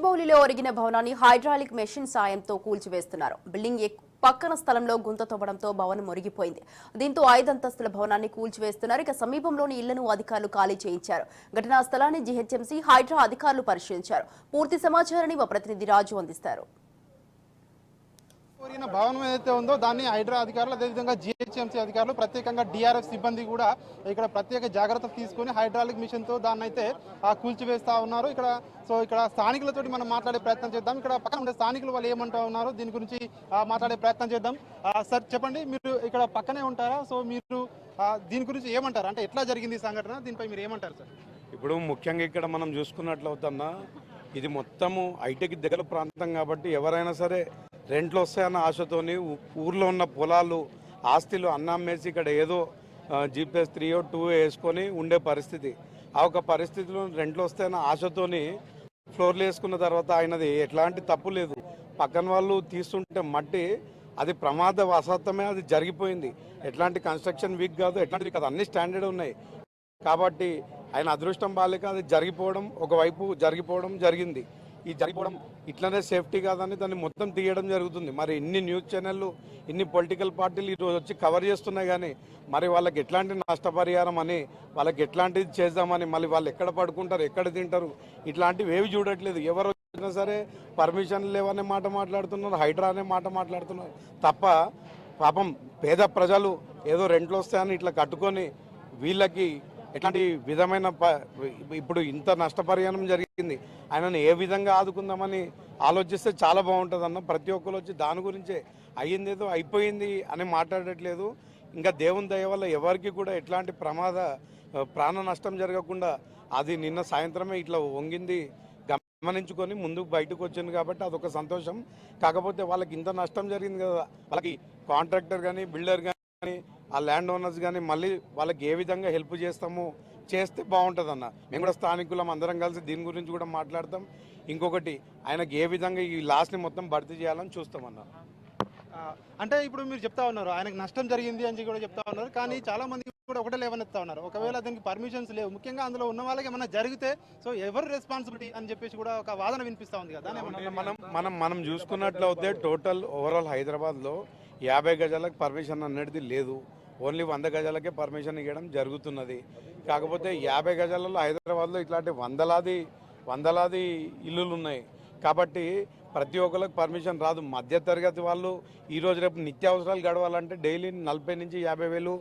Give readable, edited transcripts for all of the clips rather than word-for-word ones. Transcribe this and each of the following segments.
గచ్చిబౌలిలో ఒరిగిన భవనాన్ని hydraulic machine సాయంతో కూల్చివేస్తున్నారు. Building పక్కన స్థలంలో గుంత తవ్వడంతో భవనం ఒరిగిపోయింది. దీంతో 5 అంతస్తుల భవనాన్ని కూల్చివేస్తున్నారు. ఇక సమీపంలోని ఇళ్లను అధికారులు ఖాళీ చేయించారు. ఘటనా స్థలాన్ని జీహెచ్ఎంసీ హైడ్రా అధికారులు పరిశీలించారు. పూర్తి సమాచారాన్ని మా ప్రతినిధి రాజు అందిస్తారు. భవనం ఏదైతే ఉందో దాన్ని హైడ్రా అధికారులు అదేవిధంగా జీహెచ్ఎంసీ అధికారులు ప్రత్యేకంగా డిఆర్ఎఫ్ సిబ్బంది కూడా ఇక్కడ ప్రత్యేక జాగ్రత్తలు తీసుకుని హైడ్రాలిక్ మిషన్ తో దాన్ని అయితే కూల్చివేస్తా ఉన్నారు. ఇక్కడ స్థానికులతోటి మనం మాట్లాడే ప్రయత్నం చేద్దాం. ఇక్కడ పక్కన ఉండే స్థానికులు వాళ్ళు ఏమంటా ఉన్నారు దీని గురించి మాట్లాడే ప్రయత్నం చేద్దాం. సార్ చెప్పండి, మీరు ఇక్కడ పక్కనే ఉంటారా? సో మీరు దీని గురించి ఏమంటారు? అంటే ఎట్లా జరిగింది ఈ సంఘటన, దీనిపై మీరు ఏమంటారు సార్? ఇప్పుడు ముఖ్యంగా ఇక్కడ మనం చూసుకున్నట్లవుతున్నా ఇది మొత్తము ఐటీకి దగ్గర ప్రాంతం కాబట్టి ఎవరైనా సరే రెంట్లు వస్తాయన్న ఆశతోని ఊర్లో ఉన్న పొలాలు ఆస్తులు అన్నమ్మేసి ఇక్కడ ఏదో జీపీఎస్ 3 or 2 వేసుకొని ఉండే పరిస్థితి. ఆ ఒక పరిస్థితిలో రెంట్లు వస్తాయన్న ఆశతోని ఫ్లోర్లు వేసుకున్న తర్వాత ఆయనది ఎట్లాంటి తప్పు లేదు. పక్కన వాళ్ళు తీస్తుంటే మట్టి అది ప్రమాదవశాత్తమే అది జరిగిపోయింది. ఎట్లాంటి కన్స్ట్రక్షన్ వీక్ కాదు, ఎట్లాంటివి కాదు, అన్ని స్టాండర్డ్ ఉన్నాయి. కాబట్టి ఆయన అదృష్టం బాలేక అది జరిగిపోవడం, ఒకవైపు జరిగిపోవడం జరిగింది. ఈ జరిగిపోవడం ఇట్లనే సేఫ్టీ కాదని దాన్ని మొత్తం తీయడం జరుగుతుంది. మరి ఇన్ని న్యూస్ ఛానళ్ళు, ఇన్ని పొలిటికల్ పార్టీలు ఈరోజు వచ్చి కవర్ చేస్తున్నాయి. కానీ మరి వాళ్ళకి ఎట్లాంటి నష్టపరిహారం అని, వాళ్ళకి ఎట్లాంటిది చేద్దామని, మళ్ళీ వాళ్ళు ఎక్కడ పడుకుంటారు, ఎక్కడ తింటారు, ఇట్లాంటివి ఏవి చూడట్లేదు. ఎవరు వచ్చినా సరే పర్మిషన్ లేవనే మాట మాట్లాడుతున్నారు, హైడ్రా అనే మాట మాట్లాడుతున్నారు తప్ప పాపం పేద ప్రజలు ఏదో రెంట్లు వస్తాయని ఇట్లా కట్టుకొని వీళ్ళకి ఎట్లాంటి విధమైన ఇప్పుడు ఇంత నష్టపరిహారం జరిగింది, ఆయనను ఏ విధంగా ఆదుకుందామని ఆలోచిస్తే చాలా బాగుంటుంది అన్న. ప్రతి ఒక్కరు వచ్చి దాని గురించే అయ్యిందేదో అయిపోయింది అని మాట్లాడట్లేదు. ఇంకా దేవుని దయ వల్ల ఎవరికి కూడా ఎట్లాంటి ప్రాణ నష్టం జరగకుండా అది నిన్న సాయంత్రమే ఇట్లా వంగింది గమనించుకొని ముందుకు బయటకు వచ్చింది కాబట్టి అదొక సంతోషం. కాకపోతే వాళ్ళకి ఇంత నష్టం జరిగింది కదా, వాళ్ళకి కాంట్రాక్టర్ కానీ బిల్డర్ కానీ ఆ ల్యాండ్ ఓనర్స్ కానీ మళ్ళీ వాళ్ళకి ఏ విధంగా హెల్ప్ చేస్తే బాగుంటుంది అన్న. మేము కూడా స్థానికులం అందరం కలిసి దీని గురించి కూడా మాట్లాడతాం. ఇంకొకటి ఆయనకి ఏ విధంగా ఈ లాస్ని మొత్తం భర్తీ చేయాలని చూస్తామన్న. అంటే ఇప్పుడు మీరు చెప్తా ఉన్నారు ఆయనకు నష్టం జరిగింది అని కూడా చెప్తా ఉన్నారు, కానీ చాలా మంది కూడా ఒకటే లేవనెత్తా ఉన్నారు. ఒకవేళ దానికి పర్మిషన్స్ లేవు, ముఖ్యంగా అందులో ఉన్న వాళ్ళకి ఏమైనా జరిగితే సో ఎవరు రెస్పాన్సిబిలిటీ అని చెప్పేసి కూడా ఒక వాదన వినిపిస్తా ఉంది కదా. మనం చూసుకున్నట్లయితే టోటల్ ఓవరాల్ హైదరాబాద్లో 50 గజాలకు పర్మిషన్ అనేది లేదు. ఓన్లీ 100 గజాలకే పర్మిషన్ ఇవ్వడం జరుగుతున్నది. కాకపోతే 50 గజాలలో హైదరాబాద్లో ఇట్లాంటి వందలాది ఇల్లులు ఉన్నాయి కాబట్టి ప్రతి ఒక్కరికి పర్మిషన్ రాదు. మధ్యతరగతి వాళ్ళు ఈరోజు రేపు నిత్యావసరాలు గడవాలంటే డైలీ 40 నుంచి 50 వేలు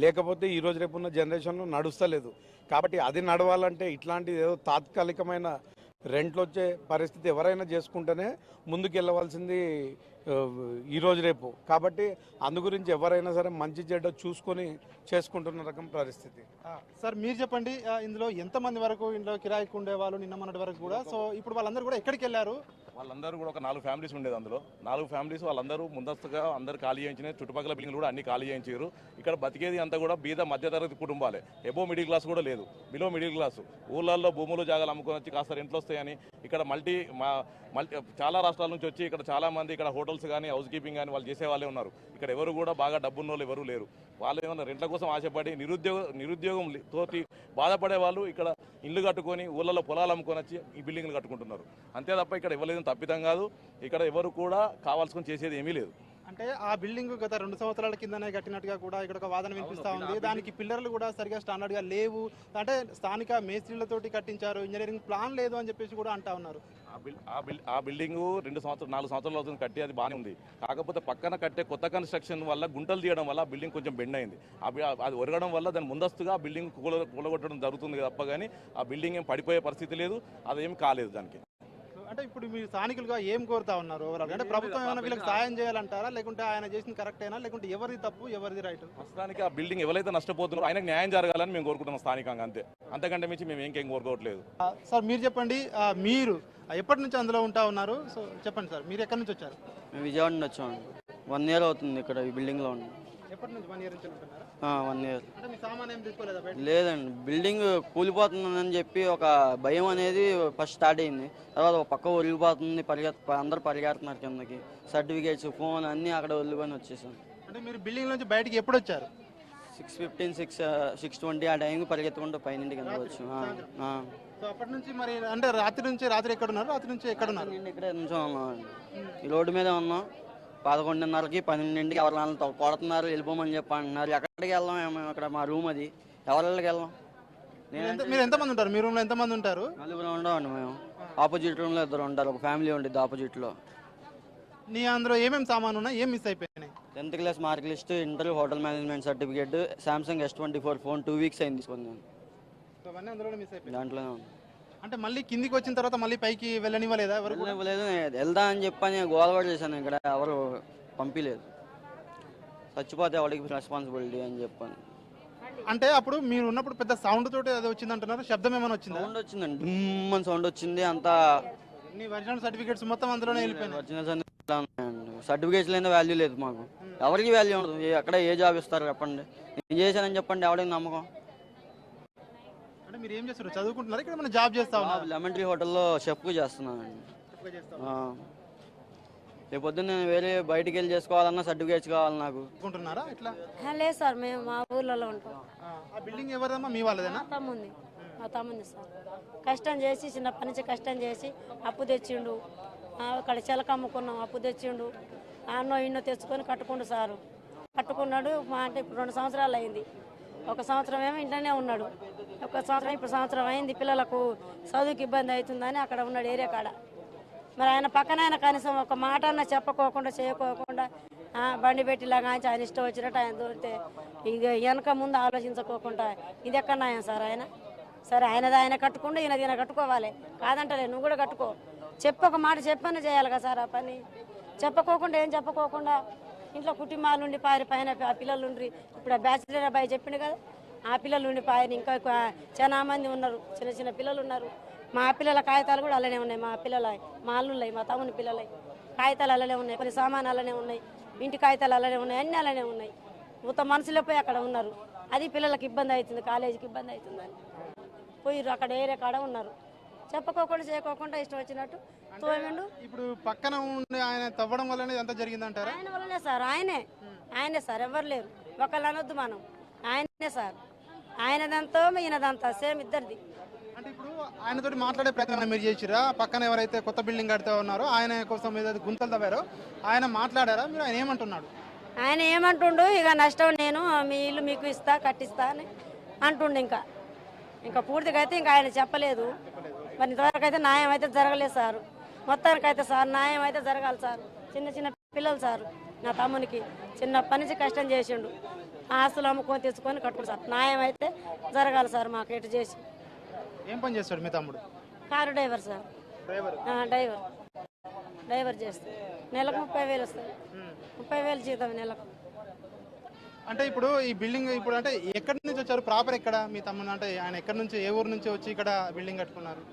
లేకపోతే ఈరోజు రేపు ఉన్న జనరేషన్లో నడుస్తలేదు. కాబట్టి అది నడవాలంటే ఇట్లాంటి ఏదో తాత్కాలికమైన రెంట్లు వచ్చే పరిస్థితి ఎవరైనా చేసుకుంటేనే ముందుకు వెళ్ళవలసింది ఈరోజు రేపు. కాబట్టి అందు గురించి ఎవరైనా సరే మంచి చెడ్డ చూసుకొని చేసుకుంటున్న రకం పరిస్థితి. సార్ మీరు చెప్పండి, ఇందులో ఎంతమంది వరకు ఇంట్లో కిరాయికి ఉండేవాళ్ళు నిన్న మొన్నటి వరకు కూడా, సో ఇప్పుడు వాళ్ళందరూ కూడా ఎక్కడికి వెళ్ళారు? వాళ్ళందరూ కూడా ఒక 4 ఫ్యామిలీస్ ఉండేది. అందులో 4 ఫ్యామిలీస్ వాళ్ళందరూ ముందస్తుగా అందరు ఖాళీ చేయించినాయి. చుట్టుపక్కల బిల్డింగ్లు కూడా అన్ని ఖాళీ చేయించారు. ఇక్కడ బతికేది అంతా కూడా బీద మధ్యతరగతి కుటుంబాలే. ఎబో మిడిల్ క్లాస్ కూడా లేదు, బిలో మిడిల్ క్లాస్. ఊళ్ళల్లో భూములు జాగాలు అమ్ముకొని వచ్చి కాస్త రెంట్లు వస్తాయని ఇక్కడ చాలా రాష్ట్రాల నుంచి వచ్చి ఇక్కడ చాలా మంది ఇక్కడ హోటల్స్ కానీ హౌస్ కీపింగ్ కానీ వాళ్ళు చేసే వాళ్ళే ఉన్నారు. ఇక్కడ ఎవరు కూడా బాగా డబ్బున్న వాళ్ళు ఎవరు లేరు. వాళ్ళు ఏమన్నా రెంట్ల కోసం ఆశపడి నిరుద్యోగం తోటి బాధపడే వాళ్ళు ఇక్కడ ఇల్లు కట్టుకొని ఊళ్ళలో పొలాలు అమ్ముకొని వచ్చి ఈ బిల్డింగ్లు కట్టుకుంటున్నారు. అంతే తప్ప ఇక్కడ ఎవరు తప్పితం కాదు. ఇక్కడ ఎవరు కూడా కావాల్సుకొని చేసేది ఏమీ లేదు. అంటే ఆ బిల్డింగ్ గత 2 సంవత్సరాల కిందనే కట్టినట్టుగా కూడా ఇక్కడ ఒక వాదన వినిపిస్తా ఉంది. దానికి పిల్లర్లు కూడా సరిగా స్టాండర్డ్ గా లేవు, అంటే స్థానిక మేస్త్రీలతోటి కట్టించారు, ఇంజనీరింగ్ ప్లాన్ లేదు అని చెప్పేసి కూడా అంటా ఉన్నారు. ఆ బిల్డింగ్ 4 సంవత్సరాల అవుతుంది కట్టి, అది బాగానే ఉంది. కాకపోతే పక్కన కట్టే కొత్త కన్స్ట్రక్షన్ వల్ల గుంటలు తీయడం వల్ల ఆ బిల్డింగ్ కొంచెం బెండ్ అయింది. అది ఒరగడం వల్ల దాని ముందస్తుగా ఆ బిల్డింగ్ కూలగొట్టడం జరుగుతుంది తప్ప కానీ ఆ బిల్డింగ్ ఏం పడిపోయే పరిస్థితి లేదు, అదేం కాలేదు దానికి. అంటే ఇప్పుడు మీరు స్థానికులుగా ఏం కోరుతా ఉన్నారు ఓవరాల్? అంటే ప్రభుత్వం ఏమైనా వీళ్ళకి సాయం చేయాలంటారా, లేకుంటే ఆయన చేసిన కరెక్ట్ అయినా, లేకుంటే ఎవరిది తప్పు ఎవరిది రైట్? ప్రస్తుతానికి ఆ బిల్డింగ్ ఎవరైతే నష్టపోతున్నారో ఆయనకు న్యాయం జరగాలని మేము కోరుకుంటున్నాం స్థానికంగా, అంతే. అంతకంటే మించి మేము ఇంకేం కోరుకోవట్లేదు. సార్ మీరు చెప్పండి, మీరు ఎప్పటి నుంచి అందులో ఉంటా ఉన్నారు? సో చెప్పండి సార్, మీరు ఎక్కడి నుంచి వచ్చారు? మేము విజయవాడ నుంచి వచ్చాము. 1 year అవుతుంది ఇక్కడ ఈ బిల్డింగ్లో ఉన్నాం. ఎప్పటి నుంచి 1 year నుంచి ఉంటున్నారా? 1 year. అంటే మీ సామాన్ ఏం తీసుకోలేదా బయట? లేదండి, బిల్డింగ్ కూలిపోతుందని చెప్పి ఒక భయం అనేది ఫస్ట్ స్టార్ట్ అయింది. తర్వాత ఒక పక్క ఒరిగిపోతుంది, అందరూ పరిగెడుతున్నారు కిందకి. సర్టిఫికేట్స్, ఫోన్ అన్నీ అక్కడ వదిలికొని వచ్చేసాం. అంటే మీరు బిల్డింగ్ నుంచి బయటకి ఎప్పుడు వచ్చారు? 6:15, 6:20 ఆ టైంకి పరిగెత్తుకుంటూ పైనుంటి కింద వచ్చు. సో అప్పటి నుంచి మరి అంటే రాత్రి ఎక్కడున్నారు, రాత్రి నుంచి ఎక్కడున్నారు? నేను ఇక్కడే నుంచో ఉన్నాం, ఈ రోడ్డు మీద ఉన్నాం. 11:30కి 12ంటికి ఎవరి వాళ్ళతో కొడుతున్నారు, వెళ్ళిపోమని చెప్పి అంటున్నారు. ఎక్కడికి వెళ్దాం? మేము ఇక్కడ మా రూమ్ అది, ఎవరికి వెళ్దాం? మీరు ఎంతమంది ఉంటారు? మీ రూమ్ లో ఎంతమంది ఉంటారు? నలుగురు ఉండవండి మేము. ఆపోజిట్ రూమ్ లో 2 ఉంటారు, ఒక ఫ్యామిలీ ఉంటుంది ఆపోజిట్ లో. నీ అందులో ఏమేమి సామాను ఉన్నాయి, ఏం మిస్ అయిపోయినాయి? 10th class mark list, inter, hotel management certificate, Samsung S24 phone 2 weeks అయింది తీసుకుంది నేను. సో అవన్నీ అందులోనే మిస్ అయిపోయినాయి. దాంట్లోనే ఉంది. అంటే మళ్ళీ కిందికి వచ్చిన తర్వాత మళ్ళీ పైకి వెళ్ళనివ్వలేదా ఎవరు కూడా? లేదు, వెళ్దా అని చెప్పని గోల్వాడ చేశాను, ఇక్కడ ఎవరు పంపించలేదు. చచ్చిపోతే ఎవరికి రెస్పాన్సిబిలిటీ అని చెప్పాను. అంటే అప్పుడు మీరు ఉన్నప్పుడు పెద్ద సౌండ్ తోటి అది వచ్చింది అంటున్నారు, శబ్దం ఏమైనా వచ్చిందా? సౌండ్ వచ్చిందండి, డుమ్మని సౌండ్ వచ్చింది. అంతా నీ ఒరిజినల్ సర్టిఫికేట్స్ మొత్తం అందులోనే వెళ్ళిపోయినాయి. ఒరిజినల్స్ అన్ని ఉన్నాయండి. సర్టిఫికేట్స్ లేదా వాల్యూ లేదు మాకు, ఎవరికి వాల్యూ ఉండదు. అక్కడ ఏ జాబ్ ఇస్తారు చెప్పండి? నేను చేశానని చెప్పండి, ఎవరికి నమ్మకం? అంటే మీరు ఏం చేస్తారు, చదువుకుంటున్నారు ఇక్కడ మన జాబ్ చేస్తా ఉన్నారు? లెమన్ ట్రీ హోటల్లో షెఫ్గా చేస్తున్నానండి. రేపు పొద్దున్న నేను వేరే బయటికి వెళ్ళి చేసుకోవాలన్నా సర్టిఫికేట్స్ కావాలి నాకు. అనుకుంటున్నారా ఇట్లా? లేదు సార్, మేము మా ఊర్లలో ఉంటాం. ఆ బిల్డింగ్ ఎవరిదమ్మా, మీ వాళ్ళదేనా? మా తమ్ముంది సార్. కష్టం చేసి, చిన్నప్పటి నుంచి కష్టం చేసి అప్పు తెచ్చిండు. అక్కడ చిలక అమ్ముకున్నాం, అప్పు తెచ్చిండు. అన్నో ఇన్నో తెచ్చుకొని కట్టుకుండు సారు. కట్టుకున్నాడు. మా అంటే ఇప్పుడు 2 సంవత్సరాలు అయింది. 1 సంవత్సరం ఏమో ఇంట్లోనే ఉన్నాడు. 1 సంవత్సరం ఇప్పుడు సంవత్సరం అయింది. పిల్లలకు చదువుకి ఇబ్బంది అవుతుందని అక్కడ ఉన్నాడు ఏరియా కాడ. మరి ఆయన పక్కన ఆయన కనీసం ఒక మాట అన్న చెప్పకోకుండా చేయకోకుండా బండి పెట్టిలాగా ఆయన ఇష్టం వచ్చినట్టు ఆయన దొరికితే ఇక వెనక ముందు ఆలోచించుకోకుండా ఇది ఎక్కడ న్యాయం సార్? ఆయన సరే ఆయనది ఆయన కట్టుకుంటే ఈయన కట్టుకోవాలి, కాదంటలే నువ్వు కూడా కట్టుకో. చెప్పొక మాట చెప్పని చేయాలి కదా సార్. ఆ పని చెప్పకోకుండా ఏం చెప్పకోకుండా ఇంట్లో కుటుంబాలు ఉండి పైన ఆ పిల్లలు ఉండి ఇప్పుడు ఆ బ్యాచిలర్ అబ్బాయి చెప్పిండు కదా, ఆ పిల్లలు ఉండి పైన ఇంకా చాలా మంది ఉన్నారు, చిన్న చిన్న పిల్లలు ఉన్నారు. మా పిల్లల కాగితాలు కూడా అలానే ఉన్నాయి. మా పిల్లల మా అల్లుళ్ళయి, మా తమ్ముని పిల్లలై కాగితాలు అలానే ఉన్నాయి, కొన్ని సామాన్లు అలానే ఉన్నాయి, ఇంటి కాగితాలు అలానే ఉన్నాయి, అన్నీ అలానే ఉన్నాయి. మొత్తం మనుషులే పోయి అక్కడ ఉన్నారు. అది పిల్లలకు ఇబ్బంది అవుతుంది, కాలేజీకి ఇబ్బంది అవుతుందని పోయిర్రు. అక్కడ ఏరియా కాడ ఉన్నారు. చెప్పకోకుండా చేయకోకుండా ఇష్టం వచ్చినట్టు తోమిండు. ఇప్పుడు పక్కన ఉండి ఆయన తవ్వడం వల్లనే ఎంత జరిగిందంటారా? ఆయన వల్లనే సార్, ఆయనే సార్, ఎవరు లేరు. ఒకళ్ళు అనొద్దు మనం, ఆయనే సార్. ఆయనదంతా ఈయనదంతా సేమ్ ఇద్దరిది. అంటే ఇప్పుడు ఆయనతోటి మాట్లాడే ప్రయత్నం మీరు చేసిరా? పక్కన ఎవరైతే కొత్త బిల్డింగ్ కడితే ఉన్నారో ఆయన కోసం ఏదైతే గుంతలు తవ్వారో ఆయన మాట్లాడారా? మీరు ఆయన ఏమంటున్నాడు? ఆయన ఏమంటుండు, ఇక నష్టం నేను మీ ఇల్లు మీకు ఇస్తా కట్టిస్తా అని అంటుండు. ఇంకా పూర్తిగా అయితే ఇంకా ఆయన చెప్పలేదు. మరి ఇంతవరకు అయితే న్యాయం అయితే జరగలేదు సార్. మొత్తానికైతే సార్ న్యాయం అయితే జరగాలి సార్. చిన్న చిన్న పిల్లలు సార్, నా తమ్మునికి చిన్నప్పటి నుంచి కష్టం చేసిండు. ఆస్తులు అమ్ముకొని తెచ్చుకొని కట్టుకుంటు సార్. న్యాయం అయితే జరగాలి సార్. మాకు ఎటు చేసి. ఏం పని చేస్తాడు మీ తమ్ముడు? Car driver sir. Driver driver చేస్తాడు. నెలకు 30,000 వస్తుంది. 30,000 జీతం నెలకు. అంటే ఇప్పుడు ఈ బిల్డింగ్ ఇప్పుడు అంటే ఎక్కడి నుంచి వచ్చారు? ప్రాపర్ ఎక్కడ మీ తమ్ముడు? అంటే ఆయన ఎక్కడి నుంచి, ఏ ఊరు నుంచి వచ్చి ఇక్కడ బిల్డింగ్ కట్టుకున్నారు?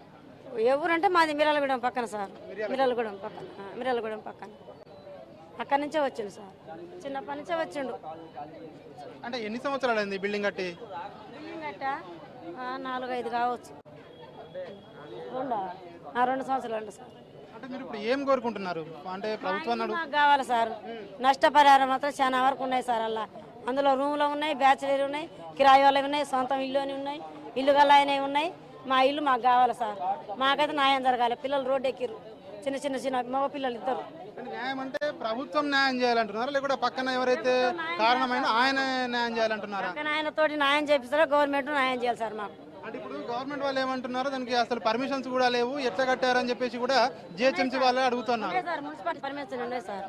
ఏ ఊరు అంటే మాది మిర్యాలగూడెం పక్కన సార్. మిర్యాలగూడెం పక్కన అక్కడి నుంచే వచ్చిండు సార్. చిన్నప్పటి నుంచే వచ్చిండు. అంటే ఎన్ని సంవత్సరాలు అయింది బిల్డింగ్ కట్టి? బిల్డింగ్ కట్ట 4-5 కావచ్చు. 2 సంవత్సరాలు అండి సార్. అంటే మీరు ఇప్పుడు ఏం కోరుకుంటున్నారు? అంటే ప్రభుత్వాన్ని మాకు కావాలి సార్. నష్టపరిహారం మాత్రం చాలా వరకు ఉన్నాయి సార్. అందులో రూమ్లో ఉన్నాయి, బ్యాచిలర్ ఉన్నాయి, కిరాయి వాళ్ళవి ఉన్నాయి, సొంతం ఇల్లు అని ఉన్నాయి, ఇల్లు గల అయినవి ఉన్నాయి. మా ఇల్లు మాకు కావాలి సార్. మాకైతే న్యాయం జరగాలి. పిల్లలు రోడ్డు ఎక్కిరు, చిన్న మగ పిల్లలు ఇద్దరు. న్యాయం అంటే ప్రభుత్వం న్యాయం చేయాలంటున్నారా, లేకపోతే పక్కన ఎవరైతే కారణమైన ఆయన న్యాయం చేయాలంటున్నారా? పక్కన ఆయన తోటి న్యాయం చేపిస్తారో గవర్నమెంట్ న్యాయం చేయాలి సార్ మాకు. అంటే ఇప్పుడు గవర్నమెంట్ వాళ్ళు ఏమంటున్నారు, దానికి అసలు పర్మిషన్స్ కూడా లేవు, ఎట్లా కట్టారని చెప్పేసి కూడా జిహెచ్ఎంసీ వాళ్ళు అడుగుతున్నారు. సార్ మున్సిపాలిటీ పర్మిషన్ ఉన్నాయి సార్,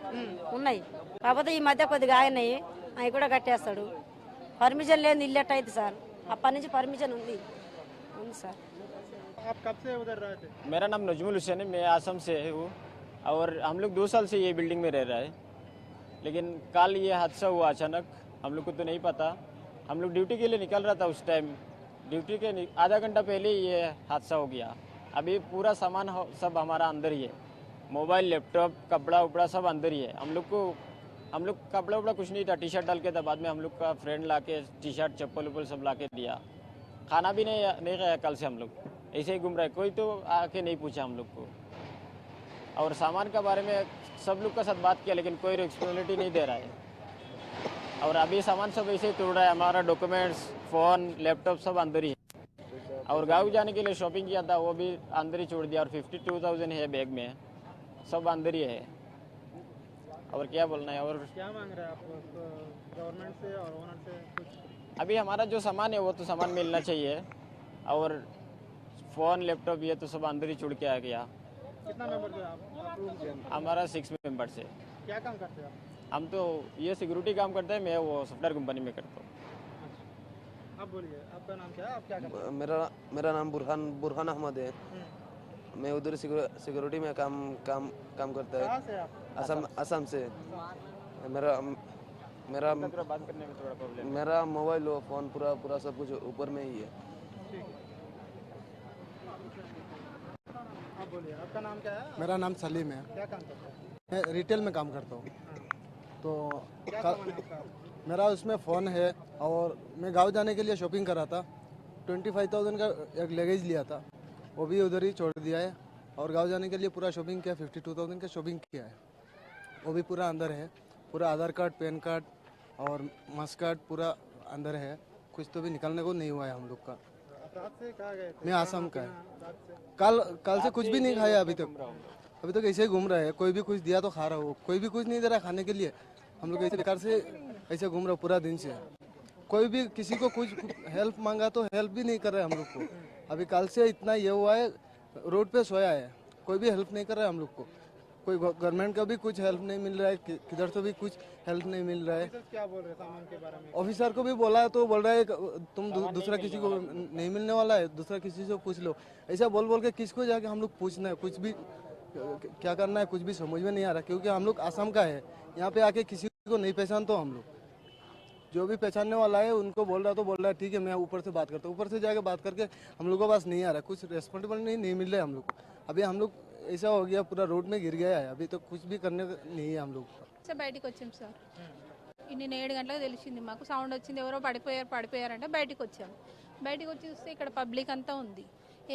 ఉన్నాయి. కాకపోతే ఈ మధ్య కొద్దిగా ఆగినాయి, అవి కూడా కట్టేస్తాడు. పర్మిషన్ లేని ఇల్లు ఎట్ట అయితే సార్? అప్పటి నుంచి పర్మిషన్ ఉంది సార్. मेरा नाम नजमुल हुसैन है, मैं आसम से हूँ और हम लोग 2 साल से ये बिल्डिंग में रह रहा है। लेकिन कल ये हादसा हुआ अचानक, हम लोग को तो नहीं पता। हम लोग ड्यूटी के लिए निकल रहा था, उस टाइम ड्यूटी के आधा घंटा पहले ये हादसा हो गया। अभी पूरा सामान सब हमारा अंदर ही है, मोबाइल, लैपटॉप, कपड़ा उपड़ा सब अंदर ही है। हम लोग कपड़ा उपड़ा कुछ नहीं था, टी शर्ट डाल के था। बाद में हम लोग का फ्रेंड ला के टी शर्ट चप्पल उप्पल सब ला के दिया। खाना भी नहीं खाया कल से, हम लोग ऐसे ही घूम रहे, कोई तो आके नहीं पूछा हम लोग को। और सामान के बारे में सब लोग का साथ बात किया, लेकिन कोई रिस्पॉन्सिबिलिटी नहीं दे रहा है। और अभी सामान सब ऐसे ही तोड़ रहा है, हमारा डॉक्यूमेंट्स, फ़ोन, लैपटॉप सब अंदर ही है। और गाँव जाने के लिए शॉपिंग किया था, वो भी अंदर ही छोड़ दिया। और 52,000 है बैग में, सब अंदर ही है। और क्या बोलना है। और क्या मांग रहे हैं आप गवर्नमेंट से और ओनर से? कुछ अभी हमारा जो सामान है वो तो सामान मिलना चाहिए, और फ़ोन लैपटॉप ये तो सब अंदर ही छोड़ के आ गया। कितना मेंबर थे आप रूम के अंदर? हमारा 6 मेंबर्स है। क्या काम करते हैं आप? हम तो ये सिक्योरिटी काम करते हैं, मैं वो सॉफ्टवेयर कंपनी में करता हूँ। आप बोलिए, आपका नाम क्या है, आप क्या करते हैं? मेरा नाम बुरहान अहमद है। मैं उधर सिक्योरिटी में काम करता है। कहाँ से आप? असम से। मेरा बात करने में थोड़ा प्रॉब्लम। मेरा मोबाइल और फ़ोन पूरा सब कुछ ऊपर में ही है। आप बोलिए, आपका नाम क्या है? मेरा नाम सलीम है। क्या काम करते हैं? मैं रिटेल में काम करता हूँ। तो क्या कल सामान है आपका? मेरा उसमें फ़ोन है, और मैं गांव जाने के लिए शॉपिंग करा था। 25,000 का एक लगेज लिया था, वो भी उधर ही छोड़ दिया है। और गांव जाने के लिए पूरा शॉपिंग किया, 52,000 का शॉपिंग किया है, वो भी पूरा अंदर है। पूरा आधार कार्ड, पैन कार्ड और मस्क कार्ड पूरा अंदर है। कुछ तो भी निकालने को नहीं हुआ है हम लोग का। रात से कहाँ गए थे? मैं आसाम का है। रात से कल से कुछ भी नहीं खाया अभी तक ऐसे ही घूम रहे हैं। कोई भी कुछ दिया तो खा रहा हो, कोई भी कुछ नहीं दे रहा खाने के लिए। हम लोग ऐसे बेकार से ऐसे घूम रहे पूरा दिन से। कोई भी किसी को कुछ हेल्प मांगा तो हेल्प भी नहीं कर रहे हम लोग को। अभी कल से इतना ये हुआ है, रोड पे सोया है, कोई भी हेल्प नहीं कर रहा है हम लोग को। कोई गवर्नमेंट का भी कुछ हेल्प नहीं मिल रहा है, किधर से भी कुछ हेल्प नहीं मिल रहा है। क्या बोल रहे हैं सामान के बारे में? ऑफिसर को भी बोला है तो बोल रहा है तुम दूसरा किसी को नहीं मिलने वाला है, दूसरा किसी से पूछ लो। ऐसा बोल के किसको जाके हम लोग पूछना है? कुछ भी क्या करना है कुछ भी समझ में नहीं आ रहा, क्योंकि हम लोग आसाम का है। यहाँ पे आके किसी को नहीं पहचानते हम लोग। जो भी पहचानने वाला है उनको बोल रहा है ठीक है मैं ऊपर से बात करता हूँ। ऊपर से जाके बात करके हम लोग को पास नहीं आ रहा, कुछ रेस्पॉन्सिबल नहीं मिल रहा है हम लोग को। अभी हम लोग ऐसा हो गया, पूरा रोड में गिर गया है। अभी तो कुछ भी करने नहीं है हम लोग। బయటికి వచ్చాం సార్. ఇన్ని 7 గంటలకు తెలిసింది మాకు. సౌండ్ వచ్చింది, ఎవరో పడిపోయారంటే బయటికి వచ్చాము. బయటికి వచ్చి చూస్తే ఇక్కడ పబ్లిక్ అంతా ఉంది.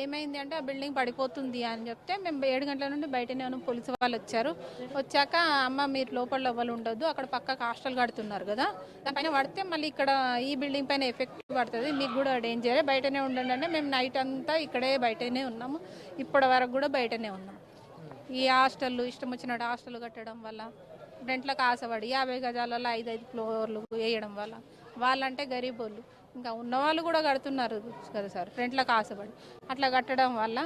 ఏమైంది అంటే ఆ బిల్డింగ్ పడిపోతుంది అని చెప్తే మేము 7 గంటల నుండి బయటనే ఉన్నాం. పోలీసు వాళ్ళు వచ్చారు. వచ్చాక అమ్మ మీరు లోపల ఎవ్వరు ఉండొద్దు, అక్కడ పక్కకు హాస్టల్ కడుతున్నారు కదా, దానిపైన పడితే మళ్ళీ ఇక్కడ ఈ బిల్డింగ్ పైన ఎఫెక్ట్ పడుతుంది, మీకు కూడా డేంజరే, బయటనే ఉండండి అంటే మేము నైట్ అంతా ఇక్కడే బయటనే ఉన్నాము. ఇప్పటి వరకు కూడా బయటనే ఉన్నాం. ఈ హాస్టల్ ఇష్టం వచ్చినట్టు హాస్టల్ కట్టడం వల్ల రెంట్లకు ఆశపడి 50 గజాలలో 5 ఫ్లోర్లు వేయడం వల్ల వాళ్ళంటే గరీబ్ వాళ్ళు, ఇంకా ఉన్నవాళ్ళు కూడా కడుతున్నారు కదా సార్ రెంట్లకు ఆశపడి. అట్లా కట్టడం వల్ల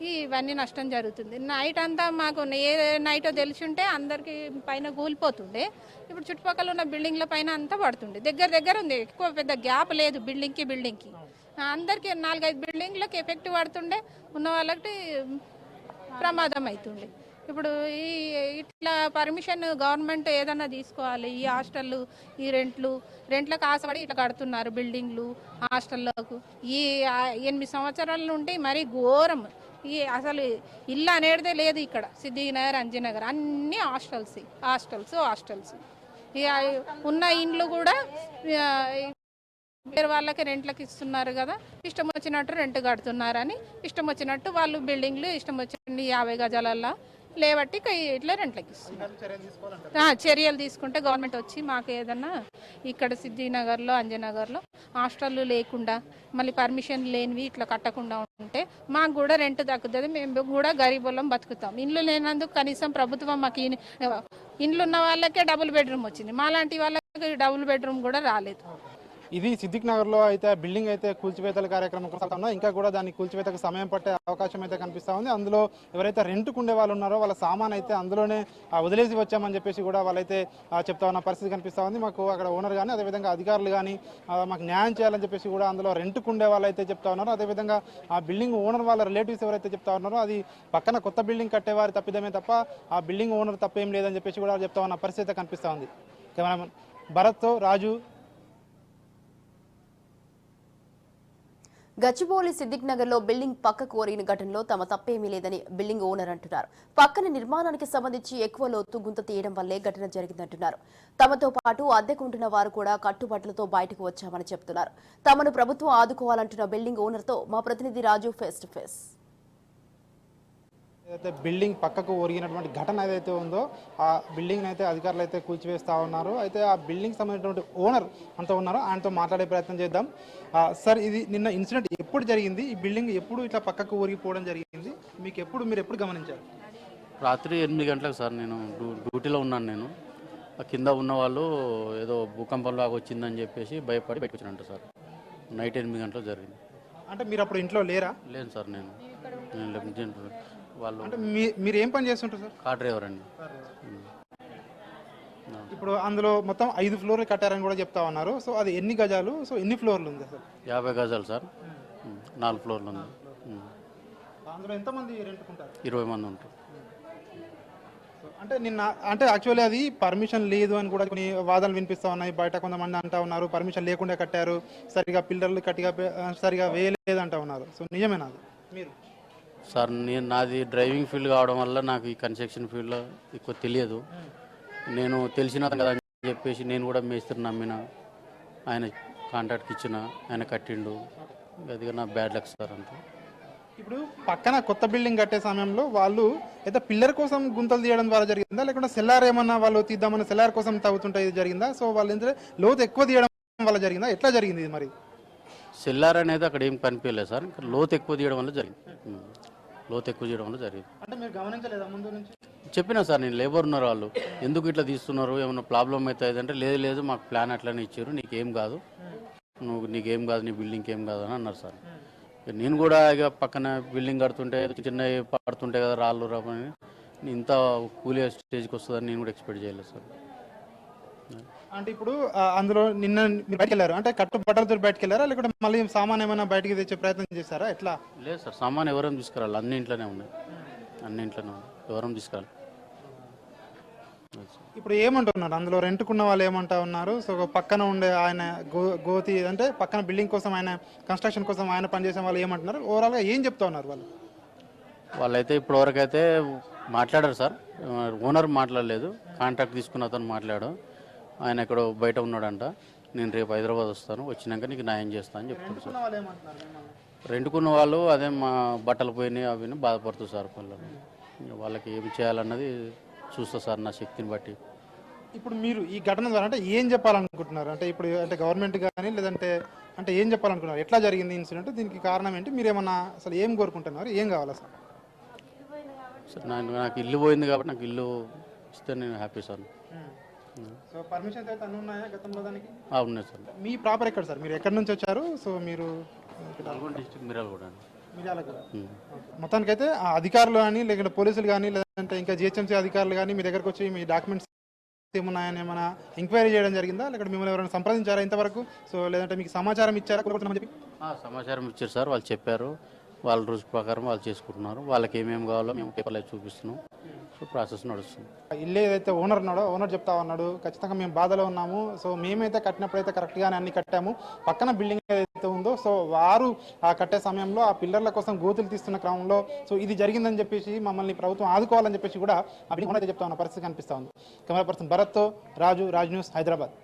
ఇవన్నీ నష్టం జరుగుతుంది. నైట్ అంతా మాకు ఏ నైటో తెలిసి ఉంటే అందరికీ పైన కూలిపోతుండే. ఇప్పుడు చుట్టుపక్కల ఉన్న బిల్డింగ్ల పైన అంతా పడుతుండే. దగ్గర ఉంది, ఎక్కువ పెద్ద గ్యాప్ లేదు బిల్డింగ్కి. అందరికీ 4-5 బిల్డింగ్లకు ఎఫెక్ట్ పడుతుండే, ఉన్న వాళ్ళకి ప్రమాదం అవుతుండే. ఇప్పుడు ఇట్లా పర్మిషన్ గవర్నమెంట్ ఏదన్నా తీసుకోవాలి. ఈ హాస్టళ్ళు ఈ రెంట్లకు ఆశపడి ఇట్లా కడుతున్నారు బిల్డింగ్లు హాస్టల్లకు. ఈ 8 సంవత్సరాల నుండి మరీ ఘోరం. అసలు ఇల్లు అనేదే లేదు ఇక్కడ. సిద్దినగర్, అంజనగర్ అన్ని హాస్టల్స్. ఉన్న ఇండ్లు కూడా వేరే వాళ్ళకి రెంట్లకు ఇస్తున్నారు కదా, ఇష్టం వచ్చినట్టు రెంట్ కడుతున్నారని ఇష్టం వచ్చినట్టు వాళ్ళు బిల్డింగ్లు ఇష్టం వచ్చిన 50 గజాలల్లో లేబట్టి ఇట్లా రెంట్లకి ఇస్తున్నారు. చర్యలు తీసుకుంటే గవర్నమెంట్ వచ్చి మాకు ఏదన్నా ఇక్కడ సిద్దినగర్లో, అంజనగర్లో హాస్టళ్ళు లేకుండా మళ్ళీ పర్మిషన్ లేనివి ఇట్లా కట్టకుండా ఉంటే మాకు కూడా రెంట్ దక్కుతుంది, మేము కూడా గరీబులం బతుకుతాం. ఇండ్లు లేనందుకు కనీసం ప్రభుత్వం మాకు ఇండ్లు ఉన్న వాళ్ళకే డబుల్ బెడ్రూమ్ వచ్చింది, మాలాంటి వాళ్ళకి డబుల్ బెడ్రూమ్ కూడా రాలేదు. ఇది సిద్దిక్ నగర్లో అయితే బిల్డింగ్ అయితే కూల్చివేతల కార్యక్రమం కొనసాగుతున్నా, ఇంకా కూడా దాన్ని కూల్చివేతకు సమయం పట్టే అవకాశం అయితే కనిపిస్తూ ఉంది. అందులో ఎవరైతే రెంట్కు ఉండే వాళ్ళు ఉన్నారో వాళ్ళ సామాన్ అయితే అందులోనే వదిలేసి వచ్చామని చెప్పేసి కూడా వాళ్ళైతే చెప్తా ఉన్న పరిస్థితి కనిపిస్తూ ఉంది. మాకు అక్కడ ఓనర్ కానీ అదేవిధంగా అధికారులు కానీ మాకు న్యాయం చేయాలని చెప్పేసి కూడా అందులో రెంట్కు ఉండే వాళ్ళు అయితే చెప్తా ఉన్నారు. అదేవిధంగా ఆ బిల్డింగ్ ఓనర్ వాళ్ళ రిలేటివ్స్ ఎవరైతే చెప్తా ఉన్నారో అది పక్కన కొత్త బిల్డింగ్ కట్టేవారి తప్పిదమే తప్ప ఆ బిల్డింగ్ ఓనర్ తప్పేం లేదని చెప్పేసి కూడా చెప్తా ఉన్న పరిస్థితి కనిపిస్తూ ఉంది. కెమెరామెన్ భరత్తో రాజు. గచ్చిబౌలి సిద్దిక్ నగర్ లో బిల్డింగ్ పక్కకు ఓరిన ఘటనలో తమ తప్పేమీ లేదని బిల్డింగ్ ఓనర్ అంటున్నారు. పక్కన నిర్మాణానికి సంబంధించి ఎక్కువ లోతు గుంత తీయడం వల్లే ఘటన జరిగిందంటున్నారు. తమతో పాటు అద్దెకుంటున్న వారు కూడా కట్టుబట్లతో బయటకు వచ్చామని చెప్తున్నారు. తమను ప్రభుత్వం ఆదుకోవాలంటున్న బిల్డింగ్ ఓనర్ తో మా ప్రతినిధి రాజు ఫేస్ టు ఫేస్. ఏదైతే బిల్డింగ్ పక్కకు ఒరిగినటువంటి ఘటన ఏదైతే ఉందో ఆ బిల్డింగ్ అయితే అధికారులు అయితే కూల్చివేస్తా ఉన్నారు. అయితే ఆ బిల్డింగ్ సంబంధించినటువంటి ఓనర్ అంతా ఉన్నారో ఆయనతో మాట్లాడే ప్రయత్నం చేద్దాం. సార్, ఇది నిన్న ఇన్సిడెంట్ ఎప్పుడు జరిగింది ఈ బిల్డింగ్ ఎప్పుడు ఇట్లా పక్కకు ఊరిగిపోవడం జరిగింది మీరు ఎప్పుడు గమనించారు? రాత్రి 8 గంటలకు సార్ నేను డ్యూటీలో ఉన్నాను. నేను కింద ఉన్న వాళ్ళు ఏదో భూకంపం లాగా వచ్చిందని చెప్పేసి భయపడి బయటకు వచ్చినంట సార్. నైట్ 8 గంటలకు జరిగింది. అంటే మీరు అప్పుడు ఇంట్లో లేరా? లేదు సార్, నేను వాళ్ళు అంటే మీరు ఏం పని చేస్తుంటారు సార్? కార్ డ్రైవర్ అండి. ఇప్పుడు అందులో మొత్తం 5 ఫ్లోర్లు కట్టారని కూడా చెప్తా ఉన్నారు. సో అది ఎన్ని గజాలు, సో ఎన్ని ఫ్లోర్లు ఉంది సార్? 50 గజాలు సార్, 4 ఫ్లోర్లు ఉంది. అందులో ఎంతమంది రెంట్కుంటారు? 20 మంది ఉంటారు. అంటే యాక్చువల్లీ అది పర్మిషన్ లేదు అని కూడా కొన్ని వాదనలు వినిపిస్తా ఉన్నాయి. బయట కొంతమంది అంటా ఉన్నారు పర్మిషన్ లేకుండా కట్టారు, సరిగా పిల్లర్లు సరిగా వేయలేదు అంటా ఉన్నారు. సో నిజమేనా అది? మీరు సార్ నాది డ్రైవింగ్ ఫీల్డ్ కావడం వల్ల నాకు ఈ కన్స్ట్రక్షన్ ఫీల్డ్లో ఎక్కువ తెలియదు. నేను తెలిసిన కదా అని చెప్పేసి నేను కూడా మేస్త్రి నమ్మిన, ఆయన కాంట్రాక్ట్కి ఇచ్చిన, ఆయన కట్టిండు. అది నా బ్యాడ్ లక్ సార్ అంతే. ఇప్పుడు పక్కన కొత్త బిల్డింగ్ కట్టే సమయంలో వాళ్ళు అయితే పిల్లర్ కోసం గుంతలు తీయడం ద్వారా జరిగిందా, లేకుంటే సెల్లార్ ఏమన్నా వాళ్ళు తీద్దామని సెల్లార్ కోసం తవ్వుతుంటే ఇది జరిగిందా? సో వాళ్ళు ఏంటంటే లోతు ఎక్కువ తీయడం వల్ల జరిగిందా, ఎట్లా జరిగింది ఇది? మరి సెల్లార్ అనేది అక్కడ ఏం కనిపించలేదు సార్, లోతు ఎక్కువ తీయడం వల్ల జరిగింది. లోతు ఎక్కువ చేయడం వల్ల జరిగింది. అంటే మీరు గమనించలేదా ముందు నుంచి? చెప్పినా సార్, నేను లేబర్ ఉన్నారు వాళ్ళు, ఎందుకు ఇట్లా తీస్తున్నారు, ఏమన్నా ప్రాబ్లం అవుతుంది అంటే లేదు మాకు ప్లాన్ అట్లనే ఇచ్చారు, నీకేం కాదు, నీకేం కాదు, నీ బిల్డింగ్కి ఏం కాదు అని అన్నారు సార్. నేను కూడా ఇక పక్కన బిల్డింగ్ కడుతుంటే చిన్న పడుతుంటాయి కదా రాళ్ళు రాని, ఇంత కూలీ స్టేజ్కి వస్తుందని నేను కూడా ఎక్స్పెక్ట్ చేయలేదు సార్. అంటే ఇప్పుడు అందులో నిన్న మీరు బయటకు వెళ్ళారు అంటే కట్టు బట్టలతో బయటకు వెళ్ళారా, లేకుంటే మళ్ళీ సామాన్ ఏమైనా బయటకి తెచ్చే ప్రయత్నం చేశారా, ఎట్లా? లేదు సార్, సామాన్ ఎవరైనా తీసుకురాలి, అన్ని ఇంట్లోనే ఉన్నాయి, అన్ని ఇంట్లోనే ఉన్నాయి, ఎవరైనా తీసుకురాలి. ఇప్పుడు ఏమంటున్నారు అందులో రెంట్కున్న వాళ్ళు ఏమంటా ఉన్నారు? సో పక్కన ఉండే ఆయన గోతి అంటే పక్కన బిల్డింగ్ కోసం ఆయన కన్స్ట్రక్షన్ కోసం ఆయన పనిచేసే వాళ్ళు ఏమంటున్నారు, ఓవరాల్గా ఏం చెప్తా ఉన్నారు వాళ్ళు? వాళ్ళైతే ఇప్పటివరకు అయితే మాట్లాడారు సార్, ఓనర్ మాట్లాడలేదు, కాంట్రాక్ట్ తీసుకున్న అతను మాట్లాడు, ఆయన ఎక్కడో బయట ఉన్నాడంట, నేను రేపు హైదరాబాద్ వస్తాను, వచ్చినాక నీకు న్యాయం చేస్తాను అని చెప్తారు సార్. రెంట్కున్న వాళ్ళు అదే మా బట్టలు పోయినాయి అవి బాధపడుతుంది సార్ పిల్లలు, వాళ్ళకి ఏం చేయాలన్నది చూస్తా సార్ నా శక్తిని బట్టి. ఇప్పుడు మీరు ఈ ఘటన ద్వారా అంటే ఏం చెప్పాలనుకుంటున్నారు? అంటే ఇప్పుడు అంటే గవర్నమెంట్ కానీ లేదంటే అంటే ఏం చెప్పాలనుకుంటున్నారు, ఎట్లా జరిగింది ఇన్సిడెంట్, దీనికి కారణం ఏంటి, మీరు ఏమన్నా అసలు ఏం కోరుకుంటున్నారు, ఏం కావాలి సార్? సార్ నాకు ఇల్లు పోయింది కాబట్టి నాకు ఇల్లు ఇస్తే నేను హ్యాపీ సార్. సో పర్మిషన్స్ అయితే అన్నీ ఉన్నాయా గతంలో దానికి? ఉన్నాయి సార్. మీ ప్రాపర్ ఎక్కడ సార్, మీరు ఎక్కడి నుంచి వచ్చారు? సో మీరు డిస్ట్రిక్ట్ మిర్యాలగూడ. మొత్తానికైతే ఆ అధికారులు కానీ లేకుంటే పోలీసులు కానీ లేదంటే ఇంకా జిహెచ్ఎంసీ అధికారులు కానీ మీ దగ్గరకు వచ్చి మీ డాక్యుమెంట్స్ ఏమున్నాయని ఏమైనా ఎంక్వైరీ చేయడం జరిగిందా, లేకపోతే మిమ్మల్ని ఎవరైనా సంప్రదించారా ఇంతవరకు? సో లేదంటే మీకు సమాచారం ఇచ్చారా చెప్పి? సమాచారం ఇచ్చారు సార్, వాళ్ళు చెప్పారు, వాళ్ళ రోజు ప్రకారం వాళ్ళు చేసుకుంటున్నారు, వాళ్ళకి ఏమేమి కావాలో మేము పేపర్లో చూపిస్తున్నాం, సో ప్రాసెస్ నడుస్తుంది. ఇల్లు ఏదైతే ఓనర్ ఉన్నాడో ఓనర్ చెప్తా ఉన్నాడు ఖచ్చితంగా మేము బాధలో ఉన్నాము, సో మేమైతే కట్టినప్పుడైతే కరెక్ట్గానే అన్ని కట్టాము, పక్కన బిల్డింగ్ ఏదైతే ఉందో సో వారు ఆ కట్టే సమయంలో ఆ పిల్లర్ల కోసం గోతులు తీస్తున్న క్రమంలో సో ఇది జరిగిందని చెప్పేసి మమ్మల్ని ప్రభుత్వం ఆదుకోవాలని చెప్పేసి కూడా ఆ బిల్డింగ్ ఓనర్ చెప్తా ఉన్న పరిస్థితి కనిపిస్తూ ఉంది. కెమెరా పర్సన్ భరత్తో రాజు, రాజ్ న్యూస్, హైదరాబాద్.